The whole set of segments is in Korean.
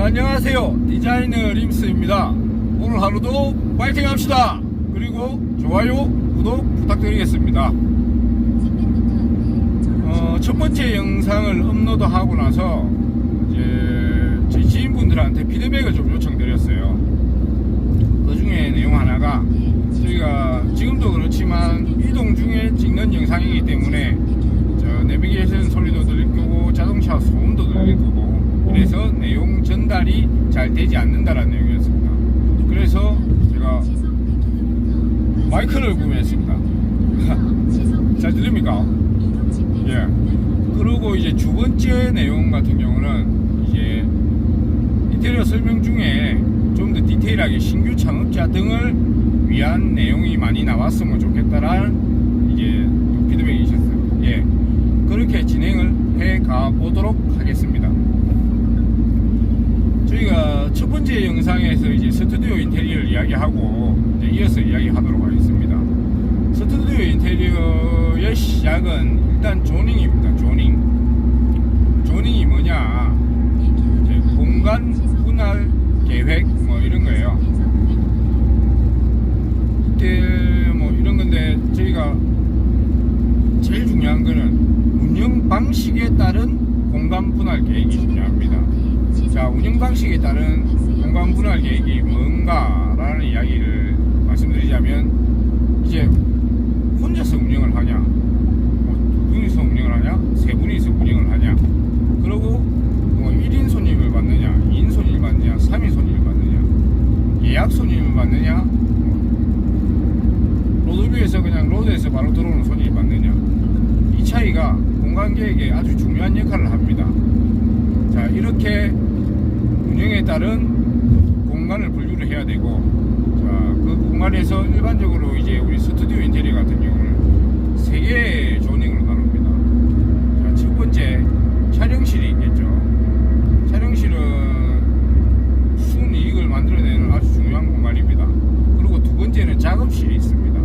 안녕하세요. 디자이너 림스입니다. 오늘 하루도 파이팅 합시다. 그리고 좋아요, 구독 부탁드리겠습니다. 첫 번째 영상을 업로드하고 나서 이제 제 지인분들한테 피드백을 좀 요청드렸어요. 그 중에 내용 하나가 저희가 지금도 그렇지만 이동 중에 찍는 영상이기 때문에 내비게이션 소리도 들릴 거고 자동차 소음도 들릴 거고 그래서 내용 전달이 잘 되지 않는다라는 내용이었습니다. 그래서 제가 마이크를 구매했습니다. 잘 들립니까? 예. 그리고 이제 두 번째 내용 같은 경우는 이제 인테리어 설명 중에 좀 더 디테일하게 신규 창업자 등을 위한 내용이 많이 나왔으면 좋겠다라는 이제 피드백이 있었어요. 예. 그렇게 진행을 해 가보도록 하겠습니다. 저희가 첫 번째 영상에서 이제 스튜디오 인테리어를 이야기하고 이제 이어서 이야기하도록 하겠습니다. 스튜디오 인테리어의 시작은 일단 조닝입니다. 조닝이 뭐냐? 이제 공간 분할 계획 뭐 이런 거예요. 이때 뭐 이런 건데 저희가 제일 중요한 거는 운영 방식에 따른 공간 분할 계획이 중요합니다. 자, 운영 방식에 따른 공간 분할 계획이 뭔가라는 이야기를 말씀드리자면 이제 혼자서 운영을 하냐, 두 분이서 운영을 하냐, 세 분이서 운영을 하냐, 그리고 뭐 1인 손님을 받느냐, 2인 손님을 받느냐, 3인 손님을 받느냐, 예약 손님을 받느냐, 로드뷰에서 그냥 로드에서 바로 들어오는 손님을 받느냐, 이 차이가 공간 계획에 아주 중요한 역할을 합니다. 자, 이렇게 운영에 따른 공간을 분류를 해야 되고, 자, 그 공간에서 일반적으로 이제 우리 스튜디오 인테리어 같은 경우는 3개의 조닝으로 나눕니다. 자, 첫 번째 촬영실이 있겠죠. 촬영실은 순이익을 만들어내는 아주 중요한 공간입니다. 그리고 두 번째는 작업실이 있습니다.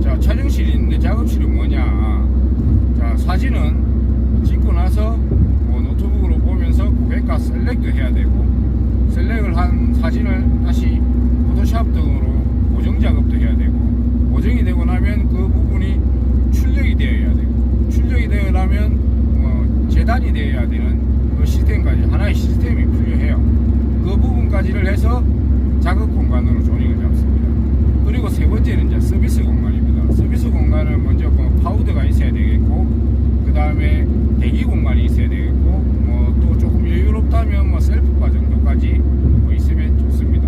자, 촬영실이 있는데 작업실은 뭐냐? 자, 사진은 찍고 나서 노트북으로 보면서 고객과 셀렉도 해야 되고, 셀렉을 한 사진을 다시 포토샵 등으로 보정 작업도 해야 되고, 보정이 되고 나면 그 부분이 출력이 되어야 되고, 출력이 되어야면 재단이 되어야 되는 그 시스템까지 하나의 시스템이 필요해요. 그 부분까지를 해서 작업 공간으로 조닝을 잡습니다. 그리고 세 번째는 이제 서비스 공간입니다. 서비스 공간은 먼저 파우더가 있어야 되겠고, 그 다음에 대기 공간이 있어야 되겠고, 또 조금 여유롭다면 셀프바 정도까지 있으면 좋습니다.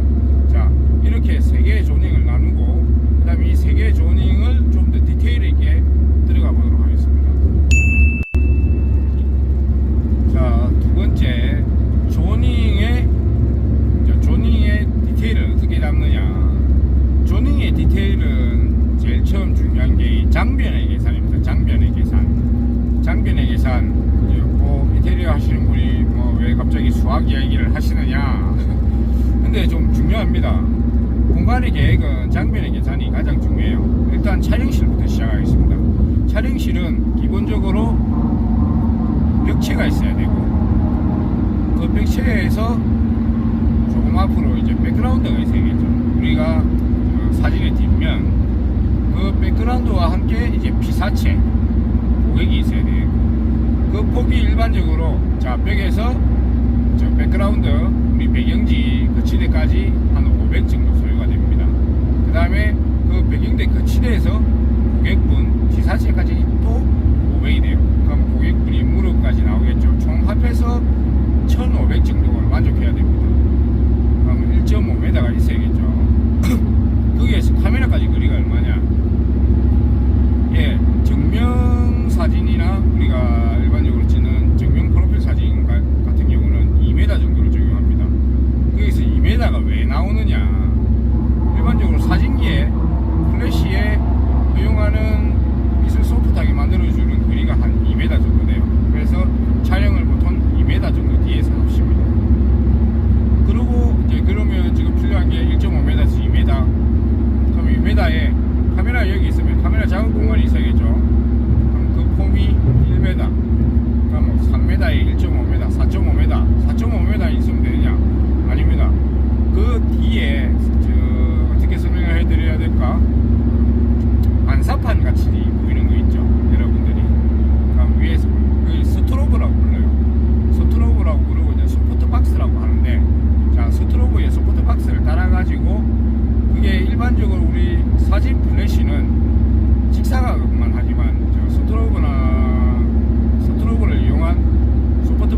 자, 이렇게 3개의 조닝을 나누고, 그 다음에 이 3개의 조닝을 좀 더 디테일 있게 들어가 보도록 하겠습니다. 자, 두 번째 조닝의 디테일을 어떻게 잡느냐. 조닝의 디테일은 제일 처음 중요한 게 장변의 계산입니다. 장변의 계산. 인테리어 하시는 분이 왜 갑자기 수학 이야기를 하시느냐. 근데 좀 중요합니다. 공간의 계획은 장변의 계산이 가장 중요해요. 일단 촬영실부터 시작하겠습니다. 촬영실은 기본적으로 벽체가 있어야 되고, 그 벽체에서 조금 앞으로 이제 백그라운드가 있어야겠죠. 우리가 사진의 뒷면, 그 백그라운드와 함께 이제 피사체 고객이 있어야 되고, 그 폭이 일반적으로 자, 벽에서 저 백그라운드 우리 배경지 거치대까지 한 500 정도 소요가 됩니다. 그 다음에 그 배경대 거치대에서 고객분 피사체까지 또 500이 돼요. 그럼 고객분이 무릎까지 나오겠죠. 총 합해서 1500 정도를 만족해야 됩니다. 그럼 1.5m가 있어야겠죠. 거기에서 카메라까지 거리가 얼마냐? 예, 정면 사진이나 우리가 일반적으로 찍는 정면 프로필 사진 같은 경우는 2m 정도를 적용합니다. 거기서 2m가 왜 나오느냐? 일반적으로 사진기에 플래시에 허용하는 미술 소프트하게 만들어주는 거리가 한 2m 정도 돼요. 그래서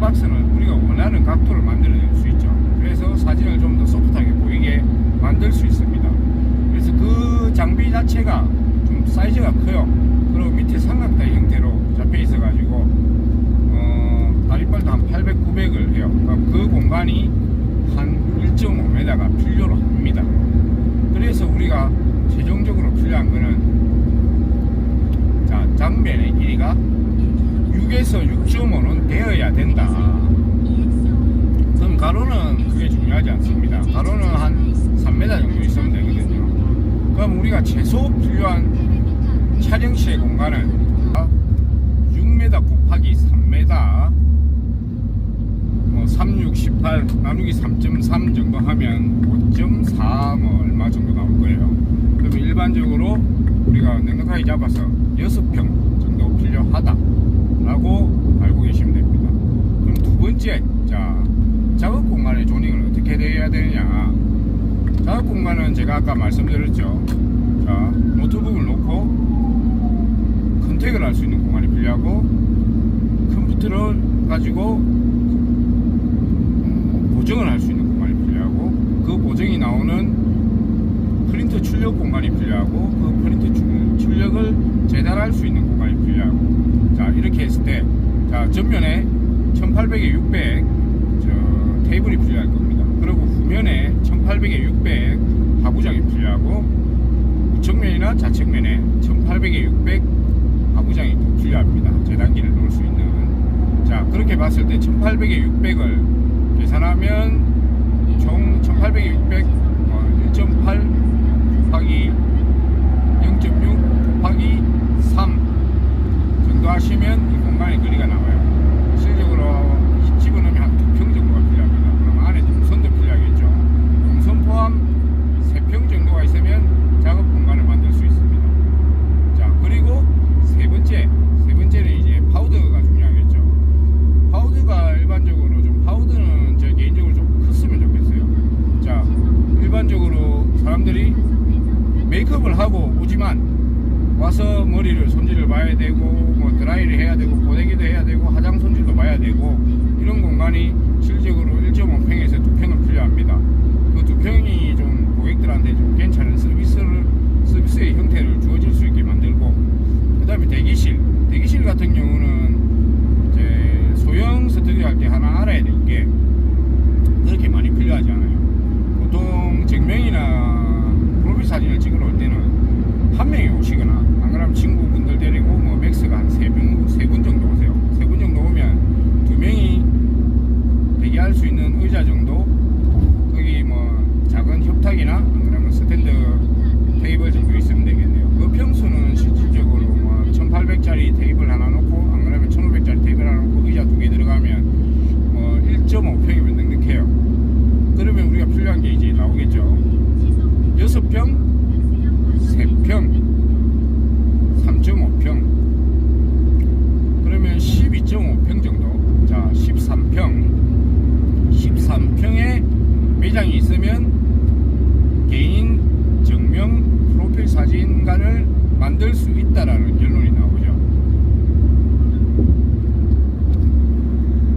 박스는 우리가 원하는 각도를 만들어낼 수 있죠. 그래서 사진을 좀 더 소프트하게 보이게 만들 수 있습니다. 그래서 그 장비 자체가 좀 사이즈가 커요. 그리고 밑에 삼각대 형태로 잡혀 있어 가지고 다리빨도 한 800, 900을 해요. 그럼 그 공간이 한 1.5m가 필요로 합니다. 그래서 우리가 최종적으로 필요한 거는, 자, 장면의 길이가 6에서 6.5는 되어야 된다. 그럼 가로는 그게 중요하지 않습니다. 가로는 한 3m 정도 있으면 되거든요. 그럼 우리가 최소 필요한 촬영실의 공간은 6m 곱하기 3m, 3, 6, 18 나누기 3.3 정도 하면 5.4 뭐 얼마 정도 나올 거예요. 그러면 일반적으로 우리가 넉넉하게 잡아서 6평 정도 필요하다라고 알고 계시면 됩니다. 그럼 두 번째, 자, 작업 공간의 조닝은 어떻게 되어야 되느냐. 작업 공간은 제가 아까 말씀드렸죠. 자, 노트북을 놓고 컨택을 할 수 있는 공간이 필요하고, 컴퓨터를 가지고 보정을 할 수 있는 공간이 필요하고, 그 보정이 나오는 프린터 출력 공간이 필요하고, 그 프린터 출력을 재단할 수 있는 공간이 필요하고. 자, 이렇게 했을 때, 자, 전면에 1800에 600 테이블이 필요할 겁니다. 그리고 후면에 1800에 600 하부장이 필요하고, 우측면이나 좌측면에 1800에 600 하부장이 또 필요합니다. 재단기를 놓을 수 있는. 자, 그렇게 봤을 때 1800에 600을 계산하면 총 1800에 600 1.8 곱하기 0.6 곱하기 3 정도 하시면 이 공간의 거리가 나와요. 실질적으로 집어넣으면 한 2평 정도가 필요합니다. 그럼 안에 동선도 필요하겠죠. 동선 포함 3평 정도가 있으면 작업 공간을 만들 수 있습니다. 자, 그리고 세 번째는 이제 파우더가 중요하겠죠. 파우더가 일반적으로 파우더는 저 개인적으로 좀 컸으면 좋겠어요. 자, 일반적으로 사람들이 메이크업을 하고 오지만 와서 머리를 손질을 봐야 되고, 뭐 드라이를 해야 되고, 고데기도 해야 되고, 화장 손질도 봐야 되고, 이런 공간이 실질적으로 1.5평에서 2평은 필요합니다. 그 2평이 좀 고객들한테 좀 괜찮은 서비스의 형태를 주어질 수 있게 만들고, 그 다음에 대기실 같은 경우는 이제 소형 스튜디오 할 때 하나 알아야 될 게 그렇게 많이 필요하지 않아요. 보통 증명이나 프로필 사진을 찍으러 올 때는 한 명이 오시거나, 안 그러면 친구분들 데리고 뭐 맥스가 한 3분 정도 오세요. 3분 정도 오면 2명이 대기할 수 있는 의자 정도, 거기 뭐 작은 협탁이나 안 그러면 스탠드 테이블 정도 있으면 되겠네요. 그 평수는 실질적으로 뭐 1800짜리 테이블 하나 놓고, 안 그러면 1500짜리 테이블 하나 놓고 의자 2개 들어가면 뭐 1.5평이면 넉넉해요. 그러면 우리가 필요한 게 이제 나오겠죠. 6평, 3평, 3.5평, 그러면 12.5평 정도. 자, 13평에 매장이 있으면 개인 정명 프로필 사진관을 만들 수 있다라는 결론이 나오죠.